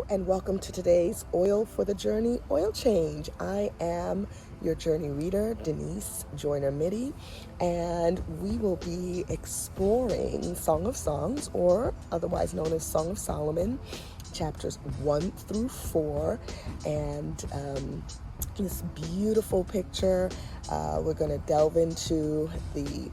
and welcome to today's Oil for the Journey Oil Change. I am your journey reader, Denise Joyner Mitty, and we will be exploring Song of Songs, or otherwise known as Song of Solomon, chapters 1 through 4, and this beautiful picture. We're going to delve into the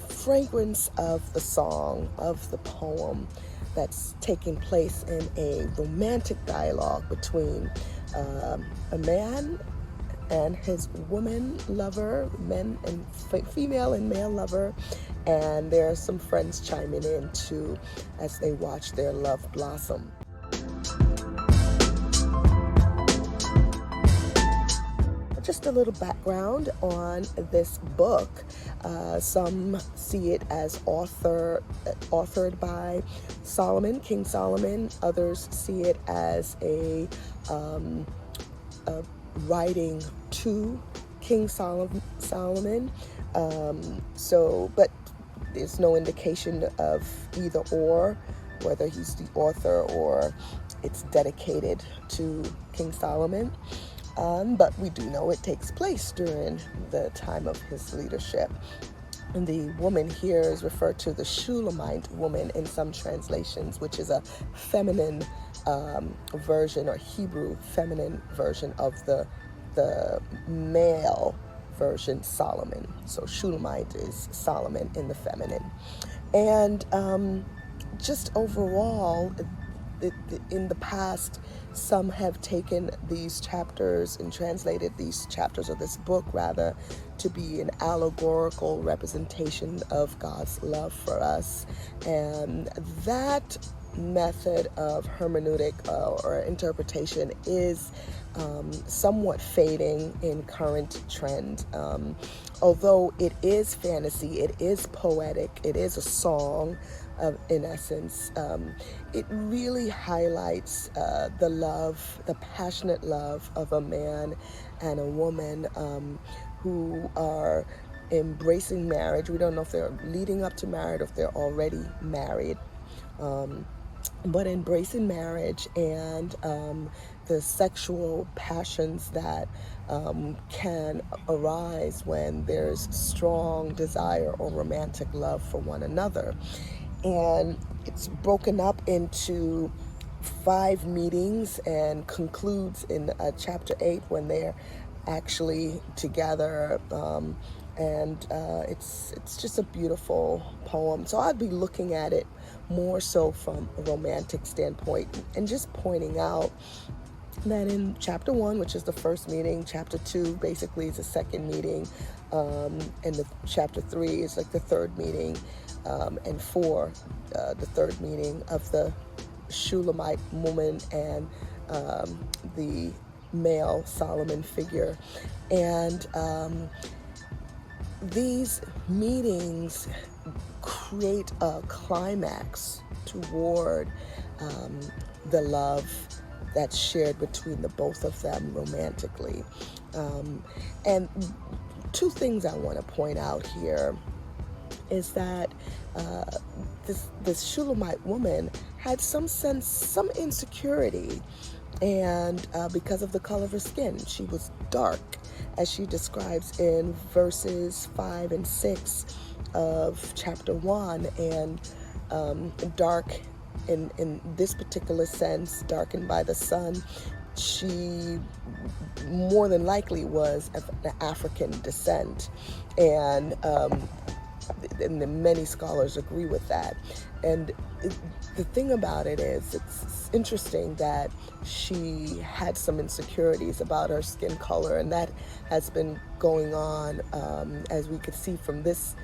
fragrance of the song, of the poem, that's taking place in a romantic dialogue between a man and his woman lover, men and female and male lover, and there are some friends chiming in too as they watch their love blossom. Just a little background on this book. Some see it as authored by Solomon, King Solomon. Others see it as a writing to King Solomon. But there's no indication of either or, whether he's the author or it's dedicated to King Solomon. But we do know it takes place during the time of his leadership. And the woman here is referred to the Shulamite woman in some translations, which is a feminine version, or Hebrew feminine version of the male version, Solomon. So Shulamite is Solomon in the feminine. And just overall, in the past, some have taken these chapters and translated these chapters, or this book rather, to be an allegorical representation of God's love for us. And that method of hermeneutic or interpretation is somewhat fading in current trend. Although it is fantasy, it is poetic, it is a song, in essence, it really highlights the love, the passionate love of a man and a woman who are embracing marriage. We don't know if they're leading up to marriage or if they're already married. But embracing marriage and the sexual passions that can arise when there's strong desire or romantic love for one another. And it's broken up into 5 meetings and concludes in chapter 8 when they're actually together. It's just a beautiful poem. So I'd be looking at it more so from a romantic standpoint, and just pointing out that in chapter 1, which is the first meeting, chapter 2 basically is the second meeting, and the chapter 3 is like the third meeting, and 4, the third meeting of the Shulamite woman and the male Solomon figure. And these meetings create a climax toward the love that's shared between the both of them romantically. And 2 things I want to point out here is that this Shulamite woman had some insecurity, and because of the color of her skin. She was dark, as she describes in verses 5 and 6 of chapter 1, and dark in this particular sense, darkened by the sun. She more than likely was of African descent, and many scholars agree with that. And the thing about it is, it's interesting that she had some insecurities about her skin color, and that has been going on, as we could see from this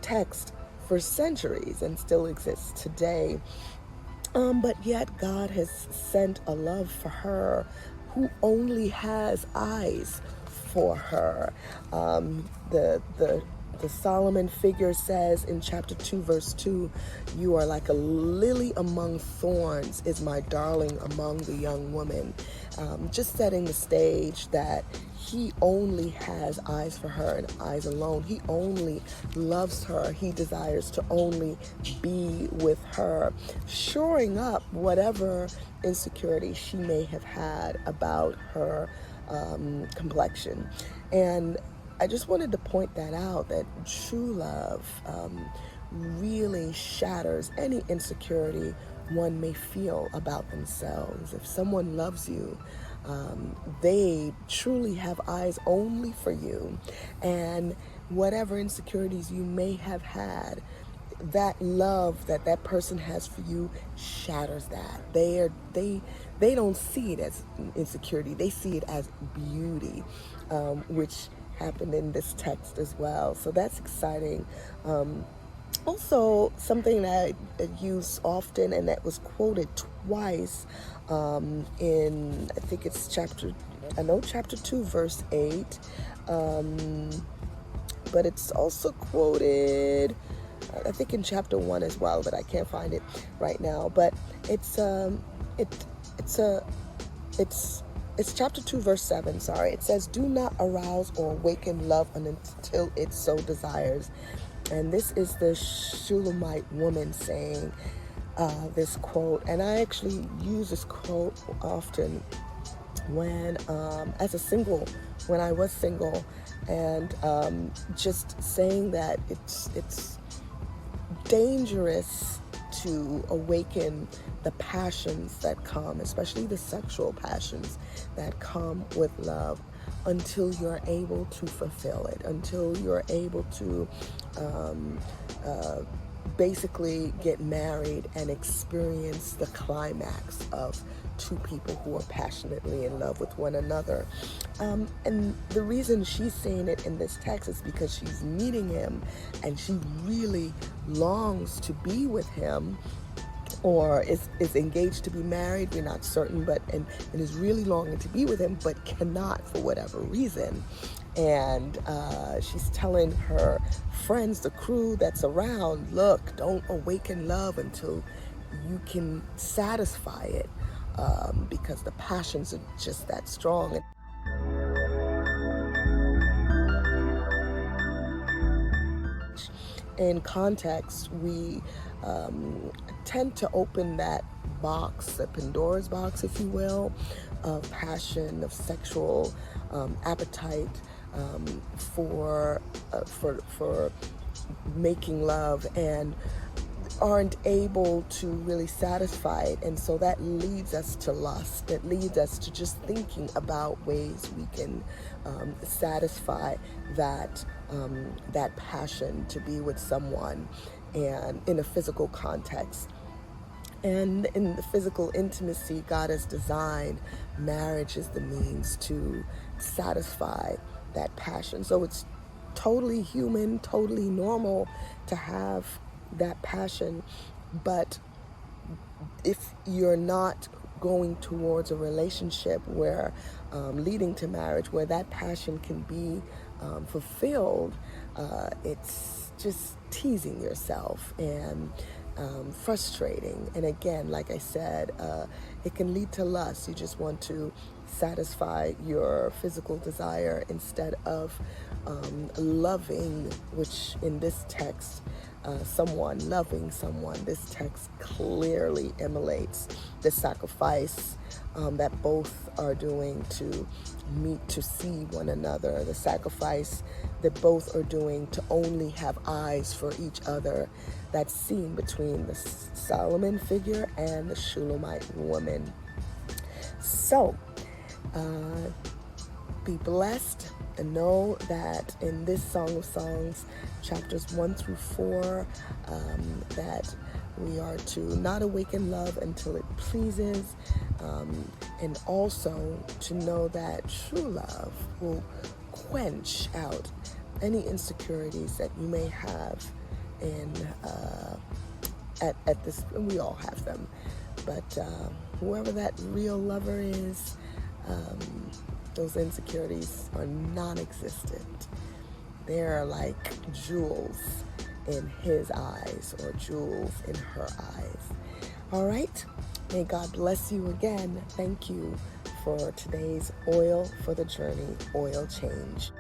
text, for centuries, and still exists today. But yet God has sent a love for her who only has eyes for her. The The Solomon figure says in chapter 2, verse 2, "You are like a lily among thorns, is my darling among the young women." Just setting the stage that he only has eyes for her and eyes alone. He only loves her. He desires to only be with her, shoring up whatever insecurity she may have had about her complexion. And I just wanted to point that out, that true love really shatters any insecurity one may feel about themselves. If someone loves you, they truly have eyes only for you. And whatever insecurities you may have had, that love that that person has for you shatters that. They don't see it as insecurity. They see it as beauty, which happened in this text as well. So that's exciting. Also, something that I use often and that was quoted twice in, I think it's chapter 2, verse 8, but it's also quoted, I think, in chapter 1 as well, but I can't find it right now. But it's chapter 2, verse 7, sorry. It says, "Do not arouse or awaken love until it so desires." And this is the Shulamite woman saying this quote. And I actually use this quote often when, when I was single, and just saying that it's dangerous to awaken the passions that come, especially the sexual passions that come with love, until you're able to fulfill it, until you're able to basically get married and experience the climax of two people who are passionately in love with one another. And the reason she's saying it in this text is because she's meeting him and she really longs to be with him, or is engaged to be married, we're not certain, but and is really longing to be with him, but cannot for whatever reason. And she's telling her friends, the crew that's around, look, don't awaken love until you can satisfy it, because the passions are just that strong. In context, we tend to open that box, the Pandora's box, if you will, of passion, of sexual appetite, for making love, and aren't able to really satisfy it. And so that leads us to lust. That leads us to just thinking about ways we can satisfy that that passion to be with someone, and in a physical context. And in the physical intimacy God has designed, marriage is the means to satisfy that passion. So it's totally human, totally normal to have that passion. But if you're not going towards a relationship where leading to marriage, where that passion can be fulfilled, it's just teasing yourself and frustrating. And again, like I said, it can lead to lust. You just want to satisfy your physical desire instead of loving, which in this text, loving someone. This text clearly emulates the sacrifice that both are doing to meet, to see one another, the sacrifice that both are doing to only have eyes for each other. That's seen between the Solomon figure and the Shulamite woman. So, be blessed, and know that in this Song of Songs, chapters 1 through 4, that we are to not awaken love until it pleases, and also to know that true love will quench out any insecurities that you may have at this. And we all have them, but whoever that real lover is, those insecurities are non-existent. they're like jewels in his eyes or jewels in her eyes. All right. May God bless you again. Thank you for today's Oil for the Journey oil change.